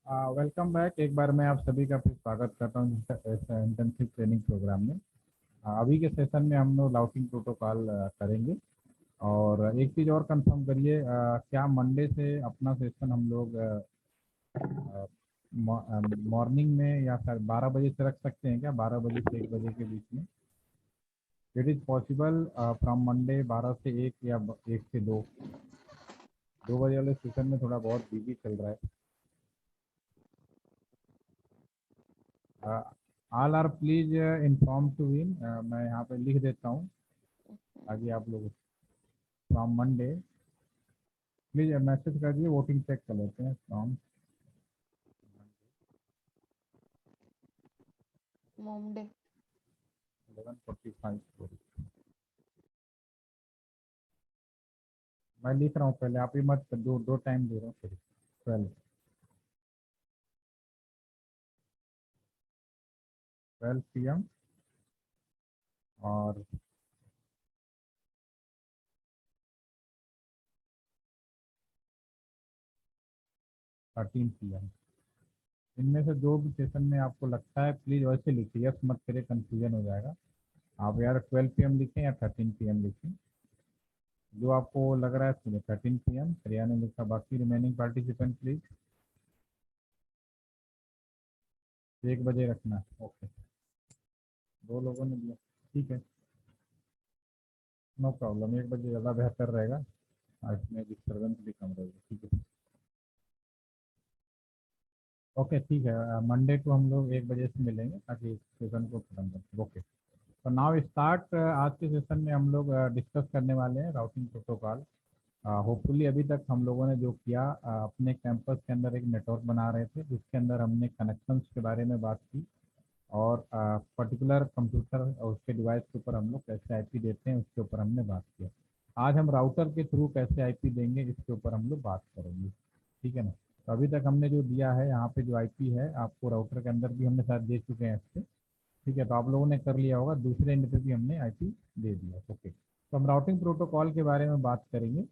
Welcome back. एक बार मैं आप सभी का फिर स्वागत करता हूँ इंटेंसिव ट्रेनिंग प्रोग्राम में। अभी के सेशन में हम लोग राउटिंग प्रोटोकॉल करेंगे। और एक चीज़ और कंफर्म करिए, क्या मंडे से अपना सेशन हम लोग मॉर्निंग में या फिर 12 बजे से रख सकते हैं क्या? 12 बजे से 1 बजे के बीच में it is possible from Monday 12 से 1 या 1 से 2। 2 बजे वाले सेशन में थोड़ा बहुत बिजी चल रहा है। All are please inform to win. मैं यहाँ पे लिख देता हूँ ताकि आप लोग फ्रॉम मंडे प्लीज मैसेज कर दिए। वोटिंग चेक कर लेते हैं फ्रॉम मोमडे 11:45। मैं लिख रहा हूँ, पहले आप ही मत दो दो टाइम दे रहा हूँ। फिर 12 PM और 13 PM। इनमें से जो भी सेशन में आपको लगता है प्लीज़ वैसे लिखिए, यस मत करिए, कन्फ्यूजन हो जाएगा। आप यार 12 PM लिखें या 13 PM लिखें, जो आपको लग रहा है सुनिए। 13 PM प्रिया ने लिखा। बाकी रिमेनिंग पार्टिसिपेंट प्लीज 1 बजे रखना है। ओके, 2 लोगों ने दिया, ठीक है, नो प्रॉब्लम। 1 बजे ज़्यादा बेहतर रहेगा, इसमें डिस्टर्बेंस भी कम रहेगी। ठीक है, ओके, ठीक है। मंडे को हम लोग 1 बजे से मिलेंगे ताकि सेशन को खत्म कर सकें। ओके, तो नाउ स्टार्ट। आज के सेशन में हम लोग डिस्कस करने वाले हैं राउटिंग प्रोटोकॉल। होपफुली अभी तक हम लोगों ने जो किया, अपने कैंपस के अंदर एक नेटवर्क बना रहे थे जिसके अंदर हमने कनेक्शंस के बारे में बात की। और पर्टिकुलर कंप्यूटर और उसके डिवाइस के ऊपर हम लोग कैसे आईपी देते हैं उसके ऊपर हमने बात किया। आज हम राउटर के थ्रू कैसे आईपी देंगे इसके ऊपर हम लोग बात करेंगे। ठीक है ना? तो अभी तक हमने जो दिया है यहाँ पे जो आईपी है आपको राउटर के अंदर भी हमने शायद दे चुके हैं इससे। ठीक है, तो आप लोगों ने कर लिया होगा, दूसरे एंड पे भी हमने आईपी दे दिया। ओके, तो हम राउटिंग प्रोटोकॉल के बारे में बात करेंगे।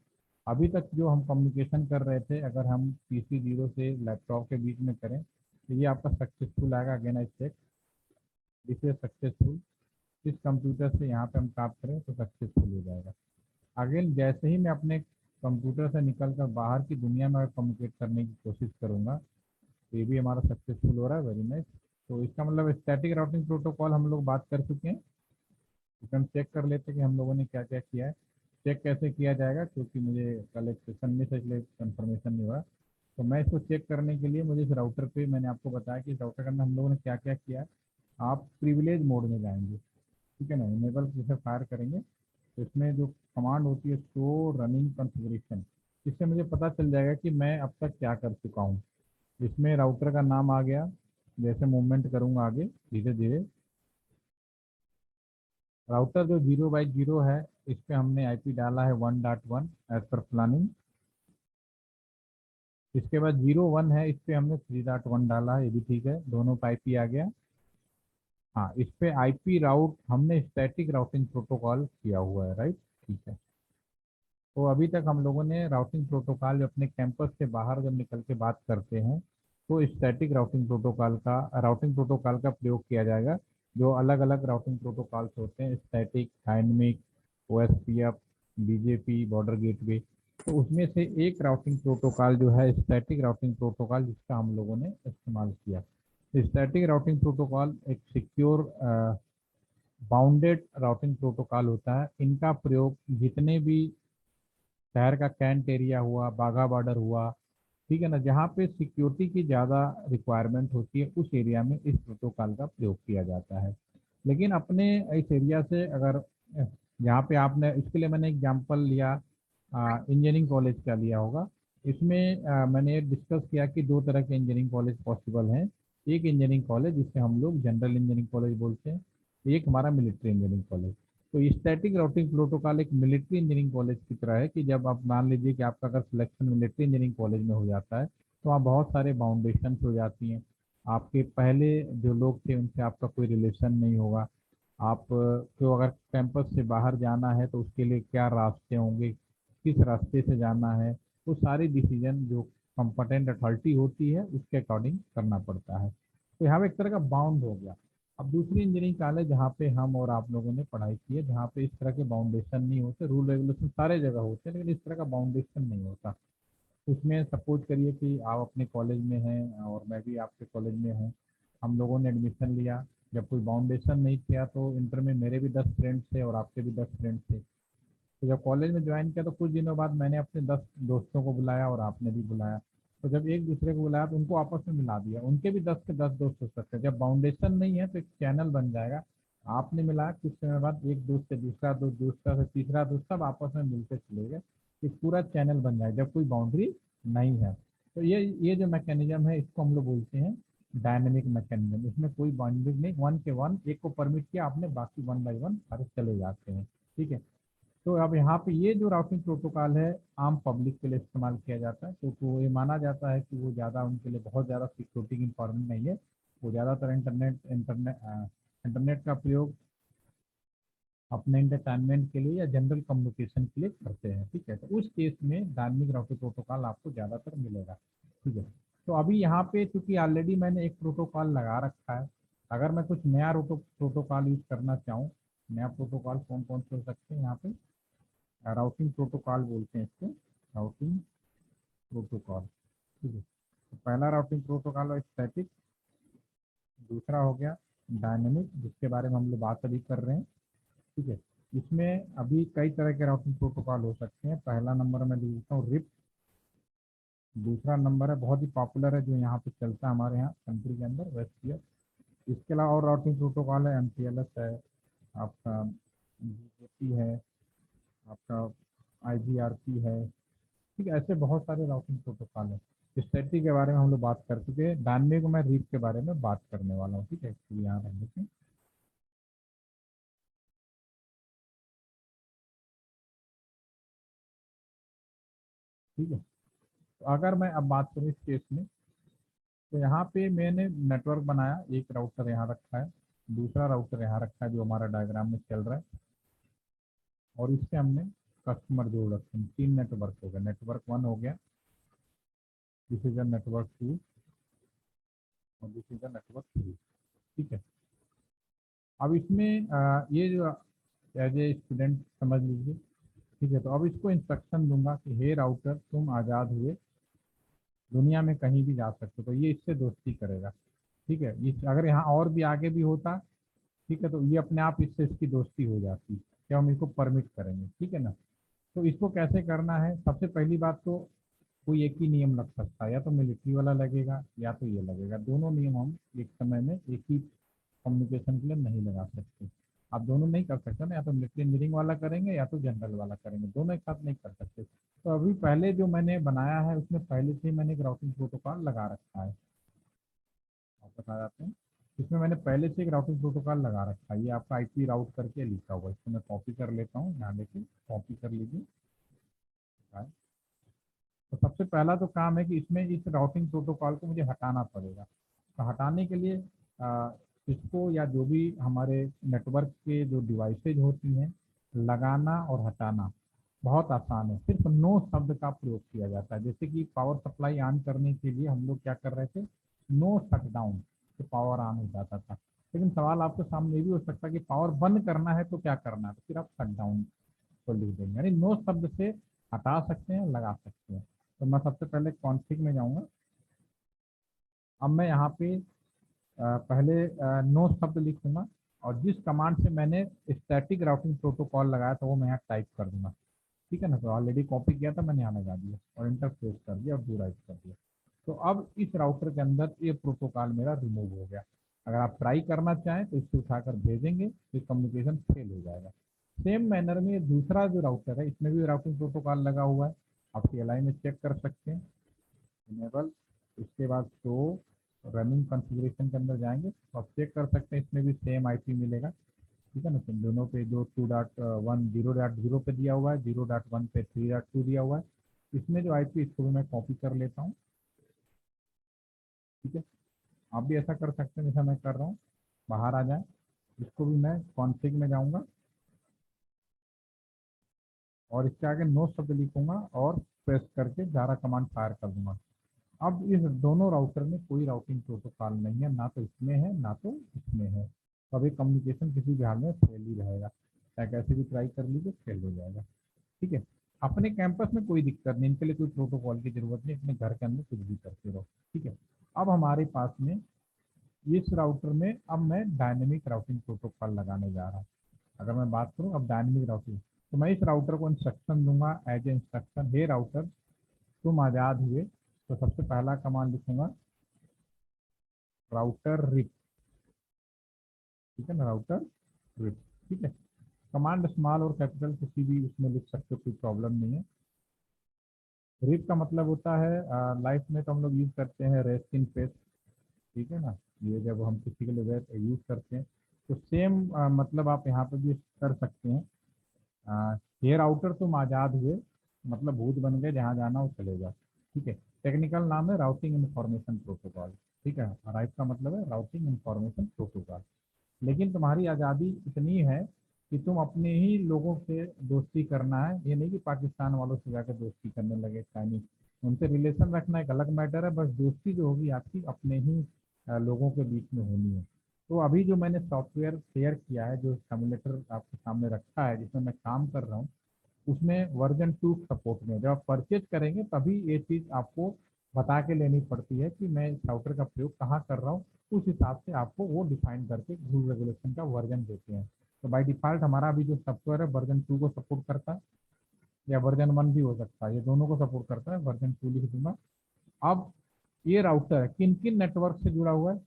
अभी तक जो हम कम्युनिकेशन कर रहे थे, अगर हम PC 0 से लैपटॉप के बीच में करें तो ये आपका सक्सेसफुल आएगा। Again I check, this is successful. इस कंप्यूटर से यहाँ पे हम टाप करें तो सक्सेसफुल हो जाएगा। अगेन जैसे ही मैं अपने कंप्यूटर से निकल कर बाहर की दुनिया में कम्युनिकेट करने की कोशिश करूँगा तो ये भी हमारा सक्सेसफुल हो रहा है। Very nice. तो इसका मतलब स्टैटिक राउटिंग प्रोटोकॉल हम लोग बात कर चुके हैं। तो हम चेक कर लेते हैं कि हम लोगों ने क्या क्या किया है। चेक कैसे किया जाएगा, क्योंकि मुझे कल एक सेशन में से इसलिए कंफर्मेशन नहीं हुआ। तो मैं इसको चेक करने के लिए मुझे इस राउटर पे, मैंने आपको बताया कि इस राउटर के अंदर हम लोगों ने क्या क्या किया है। आप प्रिविलेज मोड में जाएंगे, ठीक है ना? इनेबल जैसे फायर करेंगे तो इसमें जो कमांड होती है शो रनिंग कॉन्फ़िगरेशन, इससे मुझे पता चल जाएगा कि मैं अब तक क्या कर चुका हूँ। इसमें राउटर का नाम आ गया। जैसे मूवमेंट करूँगा आगे धीरे धीरे, राउटर जो 0/0 है इस पे हमने आईपी डाला है 1.1 एज पर प्लानिंग। इसके बाद 0.1 है, इस पे हमने 3.1 डाला है, ये भी ठीक है, दोनों पे आईपी आ गया। हाँ, इस पे आईपी राउट हमने स्टैटिक राउटिंग प्रोटोकॉल किया हुआ है, राइट? ठीक है। तो अभी तक हम लोगों ने राउटिंग प्रोटोकॉल अपने कैंपस से बाहर जब निकल के बात करते हैं तो स्टैटिक राउटिंग प्रोटोकॉल का प्रयोग किया जाएगा। जो अलग अलग राउटिंग प्रोटोकॉल्स होते हैं, static, dynamic, OSPF, BGP, border gateway, तो उसमें से एक राउटिंग प्रोटोकॉल जो है स्टैटिक राउटिंग प्रोटोकॉल, जिसका हम लोगों ने इस्तेमाल किया। स्टैटिक राउटिंग प्रोटोकॉल एक सिक्योर बाउंडेड राउटिंग प्रोटोकॉल होता है। इनका प्रयोग जितने भी शहर का कैंट एरिया हुआ, बाघा बॉर्डर हुआ, ठीक है ना, जहाँ पे सिक्योरिटी की ज़्यादा रिक्वायरमेंट होती है उस एरिया में इस प्रोटोकॉल का प्रयोग किया जाता है। लेकिन अपने इस एरिया से अगर यहाँ पे आपने, इसके लिए मैंने एग्जांपल लिया इंजीनियरिंग कॉलेज का लिया होगा। इसमें मैंने डिस्कस किया कि 2 तरह के इंजीनियरिंग कॉलेज पॉसिबल हैं। एक इंजीनियरिंग कॉलेज जिसे हम लोग जनरल इंजीनियरिंग कॉलेज बोलते हैं, एक हमारा मिलिट्री इंजीनियरिंग कॉलेज। तो स्टैटिक राउटिंग प्रोटोकॉल एक मिलिट्री इंजीनियरिंग कॉलेज की तरह है कि जब आप मान लीजिए कि आपका अगर सिलेक्शन मिलिट्री इंजीनियरिंग कॉलेज में हो जाता है तो आप बहुत सारे बाउंडेशन हो जाती हैं। आपके पहले जो लोग थे उनसे आपका कोई रिलेशन नहीं होगा। आप को अगर कैंपस से बाहर जाना है तो उसके लिए क्या रास्ते होंगे, किस रास्ते से जाना है, वो सारी डिसीजन जो कंपटेंट अथॉरिटी होती है उसके अकॉर्डिंग करना पड़ता है। तो यहाँ पे एक तरह का बाउंड हो गया। अब दूसरी इंजीनियरिंग कॉलेज जहाँ पे हम और आप लोगों ने पढ़ाई की है, जहाँ पे इस तरह के बाउंडेशन नहीं होते, रूल रेगुलेशन सारे जगह होते हैं लेकिन इस तरह का बाउंडेशन नहीं होता। उसमें सपोज करिए कि आप अपने कॉलेज में हैं और मैं भी आपके कॉलेज में हूँ, हम लोगों ने एडमिशन लिया, जब कोई बाउंडेशन नहीं किया तो इंटर में मेरे भी 10 फ्रेंड्स थे और आपके भी 10 फ्रेंड्स थे। तो जब कॉलेज में ज्वाइन किया तो कुछ दिनों बाद मैंने अपने 10 दोस्तों को बुलाया और आपने भी बुलाया। तो जब एक दूसरे को बुलाया तो उनको आपस में मिला दिया, उनके भी 10 के 10 दोस्त हो सकते हैं। जब बाउंडेशन नहीं है तो एक चैनल बन जाएगा। आपने मिलाया, कुछ समय बाद एक दोस्त से दूसरा दोस्त, दूसरा से तीसरा दोस्त, सब आपस में मिलते चले गए। एक पूरा चैनल बन जाएगा जब कोई बाउंड्री नहीं है। तो ये जो मैकेनिज्म है इसको हम लोग बोलते हैं डायनेमिक मैकेनिज्म। इसमें कोई बाउंड्री नहीं, वन के वन एक को परमिट किया आपने, बाकी वन बाई वन सारे चले जाते हैं। ठीक है। तो अब यहाँ पे ये जो राउटिंग प्रोटोकॉल है आम पब्लिक के लिए इस्तेमाल किया जाता है, तो ये माना जाता है कि वो ज़्यादा उनके लिए बहुत ज़्यादा सिक्योरिटी की इंफॉर्मेशन नहीं है। वो ज़्यादातर इंटरनेट का प्रयोग अपने एंटरटेनमेंट के लिए या जनरल कम्युनिकेशन के लिए करते हैं। ठीक है। तो उस केस में डायनेमिक राउटिंग प्रोटोकॉल आपको ज़्यादातर मिलेगा। ठीक है। तो अभी यहाँ पे चूंकि ऑलरेडी मैंने एक प्रोटोकॉल लगा रखा है, अगर मैं कुछ नया प्रोटोकॉल यूज करना चाहूँ, नया प्रोटोकॉल कौन कौन से हो सकते हैं यहाँ पे, राउटिंग प्रोटोकॉल बोलते हैं इसको, राउटिंग प्रोटोकॉल। ठीक है। तो पहला राउटिंग प्रोटोकॉल है स्टैटिक, दूसरा हो गया डायनेमिक जिसके बारे में हम लोग बात अभी कर रहे हैं। ठीक है। इसमें अभी कई तरह के राउटिंग प्रोटोकॉल हो सकते हैं। पहला नंबर मैं लिखता हूँ रिप, दूसरा नंबर है बहुत ही पॉपुलर है जो यहाँ पे चलता है हमारे यहाँ कंट्री के अंदर, वेस्टियर। इसके अलावा और राउटिंग प्रोटोकॉल है, MPLS है, आपका BGP है, आपका IGRP है। ठीक है। ऐसे बहुत सारे राउटिंग प्रोटोकॉल है। स्टैटिक के बारे में हम लोग बात कर चुके हैं, डायनेमिक को मैं रीप के बारे में बात करने वाला हूँ। ठीक है, इसलिए यहाँ रहने से। ठीक है। तो अगर मैं अब बात करूँ इस केस में, तो यहाँ पे मैंने नेटवर्क बनाया, एक राउटर यहाँ रखा है, दूसरा राउटर यहाँ रखा है जो हमारा डायग्राम में चल रहा है, और इससे हमने कस्टमर जोड़ रखे हैं। 3 नेटवर्क हो गया, नेटवर्क 1 हो गया, दिस इज नेटवर्क 2 और दिस इज नेटवर्क 3। ठीक है। अब इसमें ये जो एज ए स्टूडेंट समझ लीजिए। ठीक है। तो अब इसको इंस्ट्रक्शन दूंगा कि हे राउटर तुम आज़ाद हुए, दुनिया में कहीं भी जा सकते हो, तो ये इससे दोस्ती करेगा। ठीक है। इस अगर यहाँ और भी आगे भी होता, ठीक है, तो ये अपने आप इससे इसकी दोस्ती हो जाती, क्या हम इसको परमिट करेंगे। ठीक है ना। तो इसको कैसे करना है, सबसे पहली बात तो कोई एक ही नियम लग सकता है, या तो मिलिट्री वाला लगेगा या तो ये लगेगा। दोनों नियम हम एक समय में एक ही कम्युनिकेशन के लिए नहीं लगा सकते। आप दोनों नहीं कर सकते ना, या तो मिलिट्री इंजीनियरिंग वाला करेंगे या तो जनरल वाला करेंगे, दोनों एक साथ नहीं कर सकते। तो अभी पहले जो मैंने बनाया है उसमें पहले से ही मैंने एक राउटिंग प्रोटोकॉल लगा रखा है, आप बता जाते हैं। इसमें मैंने पहले से एक राउटिंग प्रोटोकॉल लगा रखा है, ये आपका IP राउट करके लिखा हुआ है। इसको मैं कॉपी कर लेता हूँ, यहाँ देखिए कॉपी कर लीजिए। तो सबसे पहला तो काम है कि इसमें इस राउटिंग प्रोटोकॉल को मुझे हटाना पड़ेगा। तो हटाने के लिए इसको या जो भी हमारे नेटवर्क के जो डिवाइसेज होती हैं, लगाना और हटाना बहुत आसान है। सिर्फ नो शब्द का प्रयोग किया जाता है। जैसे कि पावर सप्लाई ऑन करने के लिए हम लोग क्या कर रहे थे, नो शट डाउन, तो पावर ऑन हो जाता था। लेकिन सवाल आपके सामने ये भी हो सकता है कि पावर बंद करना है तो क्या करना है, तो फिर आप शट डाउन को लिख देंगे। यानी नो शब्द से हटा सकते हैं, लगा सकते हैं। तो मैं सबसे पहले कॉन्फ़िग में जाऊंगा। अब मैं यहाँ पे पहले नो शब्द लिखूंगा, और जिस कमांड से मैंने स्टैटिक राउटिंग प्रोटोकॉल लगाया था वो मैं यहाँ टाइप कर दूंगा। ठीक है ना। तो ऑलरेडी कॉपी किया था मैंने, यहाँ लगा दिया और इंटर प्रेस कर दिया और डू राइट कर दिया। तो अब इस राउटर के अंदर ये प्रोटोकॉल मेरा रिमूव हो गया। अगर आप ट्राई करना चाहें तो इसको उठाकर भेजेंगे तो कम्युनिकेशन फेल हो जाएगा। सेम मैनर में ये दूसरा जो राउटर है इसमें भी राउटिंग प्रोटोकॉल लगा हुआ है, आप CLI में चेक कर सकते हैं, इनेबल। उसके बाद शो रनिंग कॉन्फ़िगरेशन के अंदर जाएंगे तो आप चेक कर सकते हैं, इसमें भी सेम IP मिलेगा। ठीक है ना। तो दोनों पे जो 2.1 0.0 पे दिया हुआ है, 0.1 पे 3.2 दिया हुआ है। इसमें जो IP इसको भी मैं कॉपी कर लेता हूँ। ठीक है। आप भी ऐसा कर सकते हैं जैसा मैं कर रहा हूँ, बाहर आ जाए। इसको भी मैं कॉन्फ़िग में जाऊँगा और इसके आगे नो शब्द लिखूंगा और प्रेस करके जारा कमांड फायर कर दूंगा। अब इस दोनों राउटर में कोई राउटिंग प्रोटोकॉल नहीं है, ना तो इसमें है ना तो इसमें है। तो अभी कम्युनिकेशन किसी भी हाल में फेल ही रहेगा, चाहे कैसे भी ट्राई कर लीजिए फेल हो जाएगा। ठीक है, अपने कैंपस में कोई दिक्कत नहीं, इनके लिए कोई प्रोटोकॉल की जरूरत नहीं, अपने घर के अंदर कुछ भी करते रहो। ठीक है, अब हमारे पास में इस राउटर में अब मैं डायनेमिक राउटिंग प्रोटोकॉल लगाने जा रहा हूँ। अगर मैं बात करूँ अब डायनेमिक राउटिंग, तो मैं इस राउटर को इंस्ट्रक्शन दूंगा as a instruction, hey router तुम आज़ाद हुए। तो सबसे पहला कमांड लिखूंगा राउटर रिप। ठीक है ना, राउटर रिप। ठीक है, कमांड स्मॉल और कैपिटल किसी भी उसमें लिख सकते हो, कोई प्रॉब्लम नहीं है। रिप का मतलब होता है लाइफ में तो हम लोग यूज करते हैं रेस्ट इन पेस। ठीक है ना, ये जब हम किसी के लिए यूज करते हैं तो सेम मतलब आप यहाँ पे भी कर सकते हैं। ये राउटर तुम आज़ाद हुए मतलब भूत बन गए, जहाँ जाना वो चले जाओ। ठीक है, टेक्निकल नाम है राउटिंग इंफॉर्मेशन प्रोटोकॉल। ठीक है, राइट का मतलब है राउटिंग इंफॉर्मेशन प्रोटोकॉल। लेकिन तुम्हारी आज़ादी इतनी है कि तुम अपने ही लोगों से दोस्ती करना है, ये नहीं कि पाकिस्तान वालों से जाकर दोस्ती करने लगे चाइनीज। उनसे रिलेशन रखना एक अलग मैटर है, बस दोस्ती जो होगी आपकी अपने ही लोगों के बीच में होनी है। तो अभी जो मैंने सॉफ्टवेयर शेयर किया है, जो सिमुलेटर आपके सामने रखा है जिसमें मैं काम कर रहा हूँ, उसमें वर्जन 2 सपोर्ट में जब आप परचेज करेंगे तभी ये चीज़ आपको बता के लेनी पड़ती है कि मैं इस राउटर का प्रयोग कहाँ कर रहा हूँ। उस हिसाब से आपको वो डिफाइन करके रूल रेगुलेशन का वर्जन देते हैं। तो बाय डिफॉल्ट हमारा अभी जो सॉफ्टवेयर है वर्जन 2 को सपोर्ट करता है, या वर्जन 1 भी हो सकता है, ये दोनों को सपोर्ट करता है। वर्जन 2 लिख दूंगा। अब ये राउटर किन किन नेटवर्क से जुड़ा हुआ है?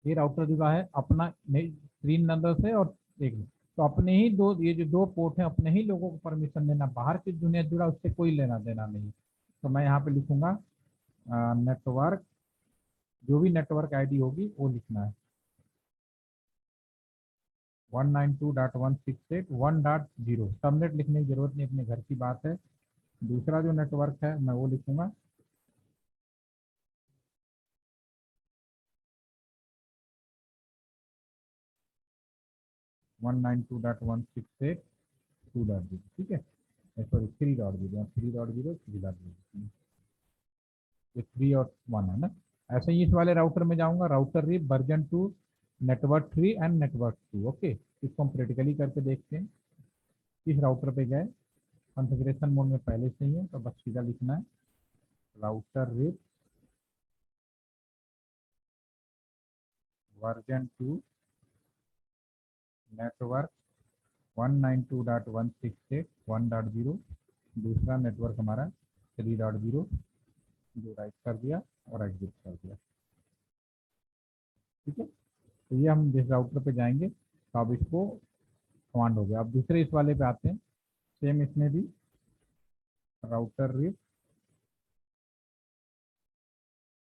ये राउटर जुड़ा है अपना नहीं 3 नंबर से और एक, तो अपने ही दो, ये जो 2 पोर्ट हैं अपने ही लोगों को परमिशन देना, बाहर की दुनिया जुड़ा उससे कोई लेना देना नहीं। तो मैं यहाँ पे लिखूंगा नेटवर्क, जो भी नेटवर्क आईडी होगी वो लिखना है 192.168.1.0। सबनेट लिखने की जरूरत नहीं, अपने घर की बात है। दूसरा जो नेटवर्क है मैं वो लिखूंगा 192.168.2.0। ठीक है, सॉरी 3.0, 3.0, 3.0, ये 3 और 1 है ना। ऐसे ही इस वाले राउटर में जाऊंगा, router RIP version 2 network 3 and network 2। Okay, इसको हम प्रैक्टिकली करके देखते हैं। इस राउटर पे गए, कॉन्फ़िगरेशन मोड में पहले से ही है तो बस सीधा लिखना है राउटर रिप वर्जन 2 नेटवर्क 192.168.1.0। दूसरा नेटवर्क हमारा 3.0, जो राइट कर दिया और एग्जिट कर दिया। ठीक है, तो ये हम जिस राउटर पे जाएंगे तो अब इसको कमांड हो गया। अब दूसरे इस वाले पे आते हैं, सेम इसमें भी राउटर रिप,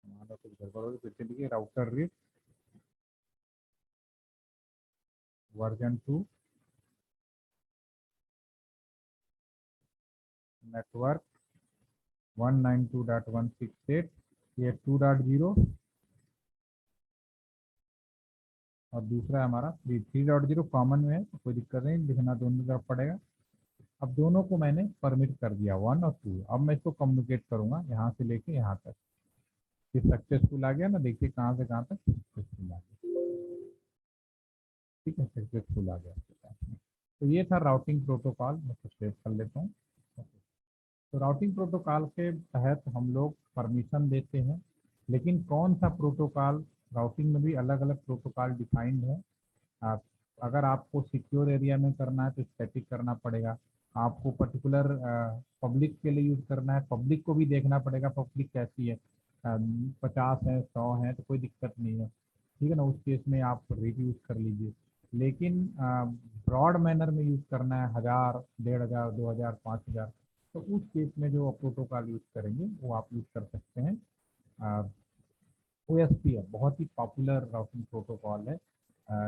हमारा कुछ गड़बड़ हो गई फिर से लिखिए राउटर रिप वर्जन 2 नेटवर्क 192.168, ये 2.0, और दूसरा है हमारा 3.0 कॉमन में है तो कोई दिक्कत नहीं, लिखना दोनों तरफ पड़ेगा। अब दोनों को मैंने परमिट कर दिया 1 और 2। अब मैं इसको कम्युनिकेट करूंगा यहाँ से लेके यहाँ तक। ये सक्सेसफुल आ गया ना, देखिए कहाँ से कहाँ तक सक्सेसफुल आ गया। ठीक है, सक्सेसफुल आ गया आपके पास में। तो ये था राउटिंग प्रोटोकॉल, मैं कुछ सेव कर लेता हूँ। तो राउटिंग प्रोटोकॉल के तहत हम लोग परमिशन देते हैं, लेकिन कौन सा प्रोटोकॉल, राउटिंग में भी अलग अलग प्रोटोकॉल डिफाइंड है। आप अगर आपको सिक्योर एरिया में करना है तो स्टैटिक करना पड़ेगा। आपको पर्टिकुलर पब्लिक के लिए यूज़ करना है, पब्लिक को भी देखना पड़ेगा पब्लिक कैसी है, 50 है 100 है तो कोई दिक्कत नहीं है। ठीक है ना, उस केस में आप रेट यूज़ कर लीजिए। लेकिन ब्रॉड मैनर में यूज़ करना है 1000, 1500, 2000, 5000, तो उस केस में जो प्रोटोकॉल यूज़ करेंगे वो आप यूज़ कर सकते हैं। OSPF बहुत ही पॉपुलर राउटिंग प्रोटोकॉल है।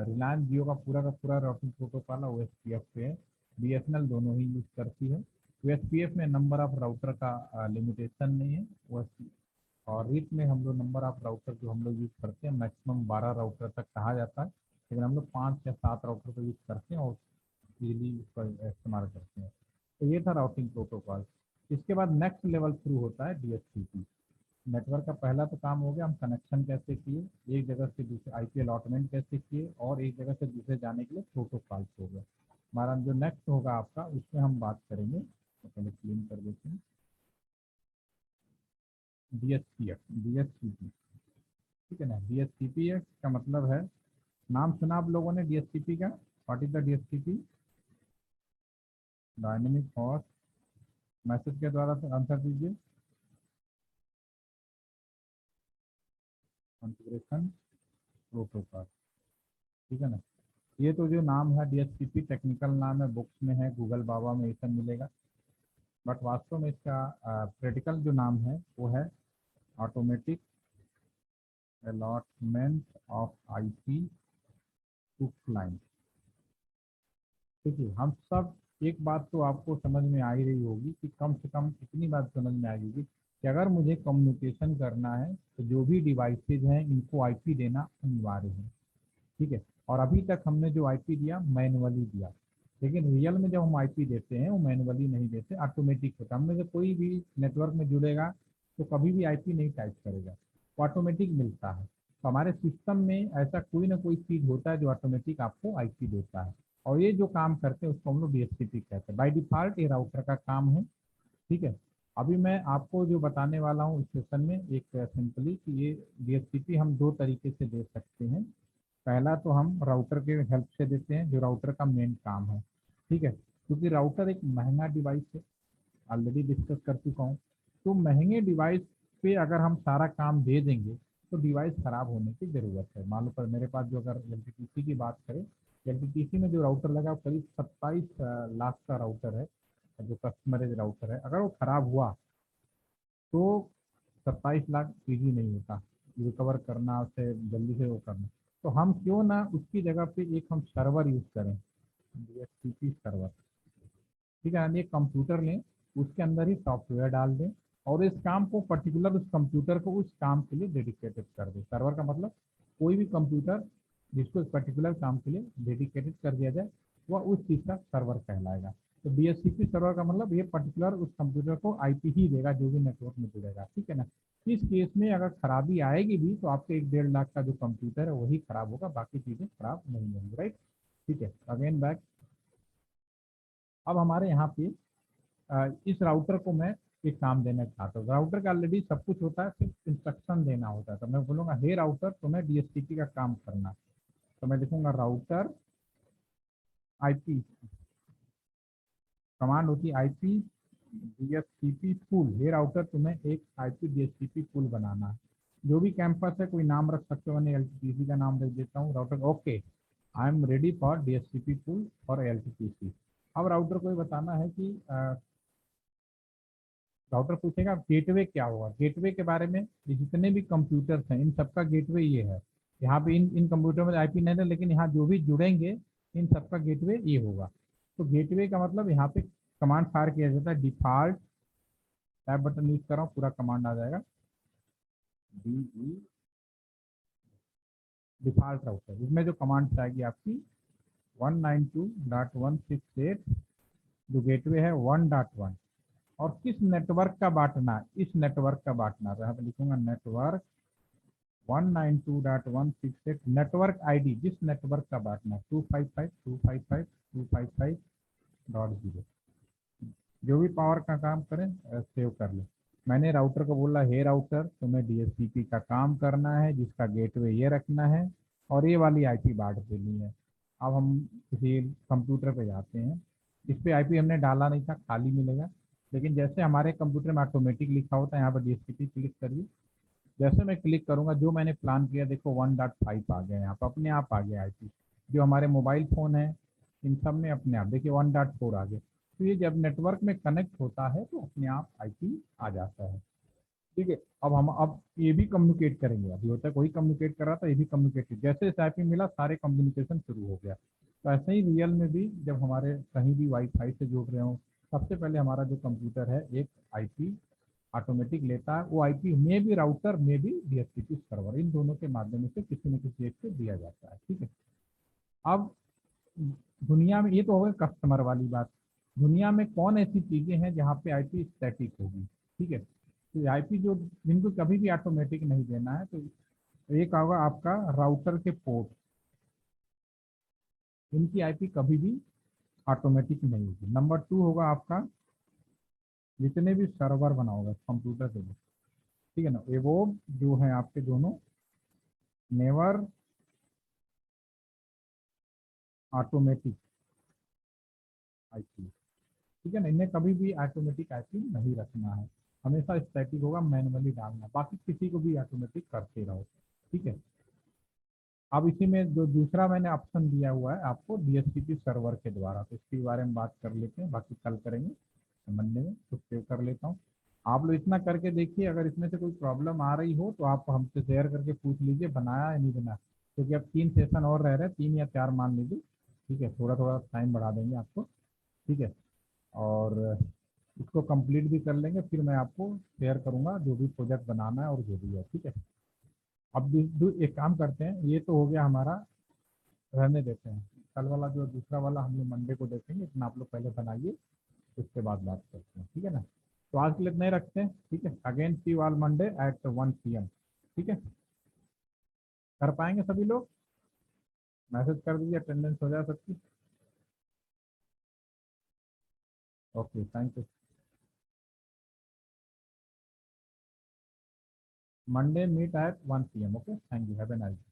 रिलायंस जियो का पूरा राउटिंग प्रोटोकॉल है OSPF पे है। BSNL दोनों ही यूज़ करती है। OSPF में नंबर ऑफ राउटर का लिमिटेशन नहीं है। OSPF और रिप में हम लोग नंबर ऑफ राउटर जो हम लोग यूज़ करते हैं मैक्सिमम 12 राउटर तक कहा जाता है, लेकिन हम लोग 5 या 7 राउटर को यूज़ करते हैं और इजीली उसका इस्तेमाल करते हैं। तो ये था राउटिंग प्रोटोकॉल। इसके बाद नेक्स्ट लेवल शुरू होता है DHCP। नेटवर्क का पहला तो काम हो गया, हम कनेक्शन कैसे किए, एक जगह से दूसरे आईपी अलॉटमेंट कैसे किए, और एक जगह से दूसरे जाने के लिए प्रोटोकॉल्स हो गया। हमारा जो नेक्स्ट होगा आपका, उसमें हम बात करेंगे, तो पहले क्लीन कर देते हैं, डीएचसीएफ, डीएचसीपी, ठीक है ना। डीएचसीपी का मतलब है, नाम सुना आप लोगों ने डीएचसीपी का? What is the DHCP? Dynamic host, message के द्वारा आंसर दीजिए। कॉन्फ़िगरेशन प्रोटोकॉल, ठीक है ना। ये तो जो नाम है डीएचसीपी टेक्निकल नाम है, बुक्स में है, गूगल बाबा में ये सब मिलेगा, बट वास्तव में इसका प्रैक्टिकल जो नाम है वो है automatic allotment of IP to client. देखिए हम सब, एक बात तो आपको समझ में आ ही रही होगी कि कम से कम इतनी बात समझ में आई होगी कि अगर मुझे कम्युनिकेशन करना है तो जो भी डिवाइसेज हैं इनको आईपी देना अनिवार्य है, ठीक है। और अभी तक हमने जो आईपी दिया मैनुअली दिया, लेकिन रियल में जब हम आईपी देते हैं वो मैनुअली नहीं देते, ऑटोमेटिक होता है। हम में से कोई भी नेटवर्क में जुड़ेगा तो कभी भी आईपी नहीं टाइप करेगा, वो ऑटोमेटिक मिलता है। तो हमारे सिस्टम में ऐसा कोई ना कोई चीज़ होता है जो ऑटोमेटिक आपको आईपी देता है, और ये जो काम करते हैं उसको हम लोग डीएचसीपी कहते हैं। बाय डिफॉल्ट ये राउटर का काम है, ठीक है। अभी मैं आपको जो बताने वाला हूँ इस सेशन में, एक सिंपली कि ये डीएचसीपी हम दो तरीके से दे सकते हैं। पहला तो हम राउटर के हेल्प से देते हैं, जो राउटर का मेन काम है, ठीक है, क्योंकि राउटर एक महंगा डिवाइस है, ऑलरेडी डिस्कस कर चुका हूँ। तो महंगे डिवाइस पे अगर हम सारा काम दे देंगे तो डिवाइस खराब होने की ज़रूरत है। मान लो पर मेरे पास जो, अगर एलटीपीसी की बात करें, एलटीपीसी में जो राउटर लगा वो करीब 27 लाख का राउटर है, जो कस्टमरेज राउटर है। अगर वो खराब हुआ तो 27 लाख इजी नहीं होता रिकवर करना, उसे जल्दी से वो करना। तो हम क्यों ना उसकी जगह पे एक हम सर्वर यूज़ करें, डीएचसीपी सर्वर, ठीक है। यानी एक कंप्यूटर लें, उसके अंदर ही सॉफ्टवेयर डाल दें, और इस काम को पर्टिकुलर उस कंप्यूटर को उस काम के लिए डेडिकेटेड कर दें। सर्वर का मतलब कोई भी कंप्यूटर जिसको इस पर्टिकुलर काम के लिए डेडिकेटेड कर दिया जाए, वह उस चीज़ का सर्वर कहलाएगा। तो डीएचसीपी सर्वर का मतलब ये पर्टिकुलर उस कंप्यूटर को आईपी ही देगा जो भी नेटवर्क में जुड़ेगा, ठीक है ना। इस केस में अगर खराबी आएगी भी तो आपके 1-1.5 लाख का जो कंप्यूटर है वही खराब होगा, बाकी चीज़ें खराब नहीं होंगी, राइट, ठीक है। अगेन बैक, अब हमारे यहाँ पे इस राउटर को मैं एक काम देना चाहता हूँ। राउटर का ऑलरेडी सब कुछ होता है, सिर्फ इंस्ट्रक्शन देना होता है। तो मैं बोलूँगा हे राउटर तुम्हें डीएचसीपी का काम करना, तो मैं लिखूंगा राउटर आईपी, कमांड होती है आईपी डीएचसीपी पूल। हे राउटर तुम्हें एक आईपी डीएचसीपी पूल बनाना है, जो भी कैंपस है कोई नाम रख सकते हो, मैंने एलटीपीसी का नाम रख देता हूँ router. Okay, I am ready for DHCP pool for LTPC. अब राउटर को ये बताना है कि राउटर पूछेगा गेटवे क्या होगा। गेटवे के बारे में, ये जितने भी कंप्यूटर्स हैं इन सबका गेटवे ये है। यहाँ पे इन कंप्यूटर में आईपी नहीं है, लेकिन यहाँ जो भी जुड़ेंगे इन सबका गेटवे ये होगा। तो गेटवे का मतलब यहाँ पे कमांड फायर किया जाता है, डिफॉल्ट टैब बटन यूज कर रहा हूँ, पूरा कमांड आ जाएगा, डी ई डिफॉल्ट राउटर। इसमें जो कमांड आएगी आपकी 192.168, जो गेटवे है 1.1, और किस नेटवर्क का बांटना, इस नेटवर्क का बांटना। तो यहाँ पे लिखूंगा नेटवर्क 192.168, नेटवर्क आईडी जिस नेटवर्क का बांटना 255.255.255.0, जो भी पावर का काम करें सेव कर ले। मैंने राउटर को बोला हे राउटर तुम्हें डीएचसीपी का काम करना है जिसका गेटवे ये रखना है और ये वाली आईपी बांट देनी है। अब हम किसी कंप्यूटर पे जाते हैं, इस पे आईपी हमने डाला नहीं था, खाली मिलेगा, लेकिन जैसे हमारे कंप्यूटर में ऑटोमेटिक लिखा होता है, यहाँ पर डीएचसीपी क्लिक करिए। जैसे मैं क्लिक करूंगा जो मैंने प्लान किया, देखो 1.5 आ गया, यहाँ पर अपने आप आ गया आईपी। जो हमारे मोबाइल फ़ोन है इन सब में अपने आप देखिए 1.4 आ गया। तो ये जब नेटवर्क में कनेक्ट होता है तो अपने आप आईपी आ जाता है, ठीक है। अब हम अब ये भी कम्युनिकेट करेंगे, अभी होता है कोई कम्युनिकेट कर रहा था, ये भी कम्युनिकेट, जैसे जैसे आईपी मिला सारे कम्युनिकेशन शुरू हो गया। तो ऐसे ही रियल में भी जब हमारे कहीं भी वाईफाई से जुड़ रहे हो, सबसे पहले हमारा जो कंप्यूटर है एक आईपी ऑटोमेटिक लेता है, वो आईपी में भी राउटर में भी डीएचसीपी सर्वर, इन दोनों के माध्यम से किसी न किसी एक से दिया जाता है, ठीक है। अब दुनिया में, ये तो हो गई कस्टमर वाली बात, दुनिया में कौन ऐसी चीज़ें हैं जहाँ पे आईपी स्टैटिक होगी, ठीक है। तो आईपी जो जिनको कभी भी ऑटोमेटिक नहीं देना है, तो एक होगा आपका राउटर के पोर्ट, इनकी आईपी कभी भी ऑटोमेटिक नहीं होगी। नंबर 2 होगा आपका जितने भी सर्वर बनाओगे कंप्यूटर के लिए, ठीक है ना, वो जो है आपके दोनों नेवर ऑटोमेटिक आईपी, ठीक है ना, इन्हें कभी भी ऑटोमेटिक आईपी नहीं रखना है, हमेशा स्टैटिक होगा, मैनुअली डालना, बाकी किसी को भी ऑटोमेटिक करते रहो, ठीक है। अब इसी में जो दूसरा मैंने ऑप्शन दिया हुआ है आपको डीएचसीपी सर्वर के द्वारा, तो इसके बारे में बात कर लेते हैं, बाकी कल करेंगे, मंडे में तो सेव कर लेता हूँ। आप लोग इतना करके देखिए, अगर इसमें से कोई प्रॉब्लम आ रही हो तो आप हमसे शेयर करके पूछ लीजिए बनाया या नहीं बनाया, क्योंकि अब 3 सेशन और रह रहे हैं, 3 या 4 मान लीजिए, ठीक है, थोड़ा थोड़ा टाइम बढ़ा देंगे आपको, ठीक है। और इसको कंप्लीट भी कर लेंगे, फिर मैं आपको शेयर करूँगा जो भी प्रोजेक्ट बनाना है और जो भी है, ठीक है। अब एक काम करते हैं, ये तो हो गया हमारा, रहने देते हैं, कल वाला जो दूसरा वाला हम लोग मंडे को देखेंगे, इतना आप लोग पहले बनाइए, उसके बाद बात करते हैं, ठीक है ना। तो आज के लिए इतना ही रखते हैं, ठीक है, again see you all Monday at 1 PM, ठीक है। कर पाएंगे सभी लोग, मैसेज कर दीजिए, अटेंडेंस हो जाए सबकी। Okay, thank you. Monday meet at 1 PM, okay, thank you, have a nice day.